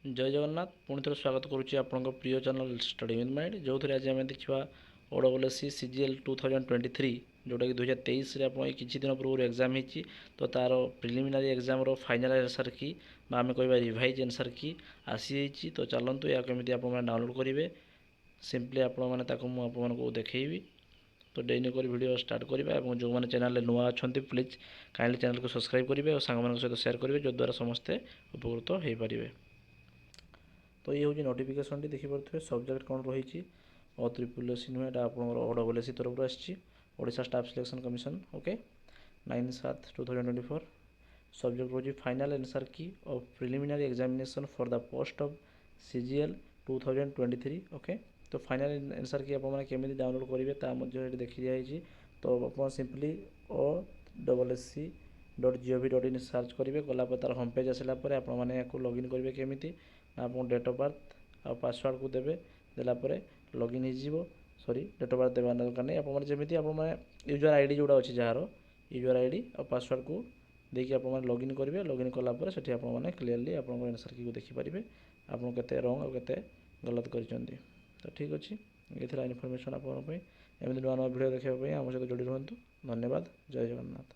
जय जगन्नाथ पुणी थे स्वागत करुच्ची आपण प्रिय चैनल स्टडी विथ माइंड जो थे आज आम देखा ओडब्ल्यूएससी सीजीएल 2023 जोटा कि 2023 आप किसी दिन पूर्व एग्जाम हो तो तार प्रिलिमिनारी एग्जाम फाइनाल आंसर की आम कह रिवाइज आंसर की आसी तो चलतु या कमी आप डाउनलोड करेंगे सिंपली आपको देखी तो डेरी कर वीडियो स्टार्ट करवा और जो मैंने चैनल नुआ अच्छा प्लीज काइंडली चैनल को सब्सक्राइब करेंगे और सांग सहित सेयार करेंगे जो द्वारा समस्ते उपकृत हो पारे। तो ये हूँ नोटिफिकेशन टी देखिपे सब्जेक्ट कौन रही ट्रिपल नुहे आप ओडब्ल्यूएससी तरफ Odisha staff selection commission okay 9/7/2024 subject रही फाइनल आंसर की of preliminary examination for the post of CGL 2023 okay. तो फाइनल आंसर की आपमि डाउनलोड करेंगे देखी जाए तो आप सिंपली OSSC.gov.in सर्च करेंगे गलापर तार होम पेज आसला आपको लॉगिन करेंगे केमी आप डेट ऑफ बर्थ आ पासवर्ड को देवे देलापर लॉगिन हो सॉरी डेट ऑफ बर्थ देवा दरकार नहीं आपमि आप यूजर आईडी जोड़ा अच्छी जार यूजर आईडी और पासवर्ड को देखिए आप लॉगिन करेंगे लॉगिन कलापर से आपने क्लीयरली आप आंसर की देखिपारे आप केते रंग और केते गलत कर तो ठीक अच्छे ये इनफॉरमेशन आपमि नुआ नुआ भिडियो देखा आम सहित जोड़ी रुहतु धन्यवाद जय जगन्नाथ।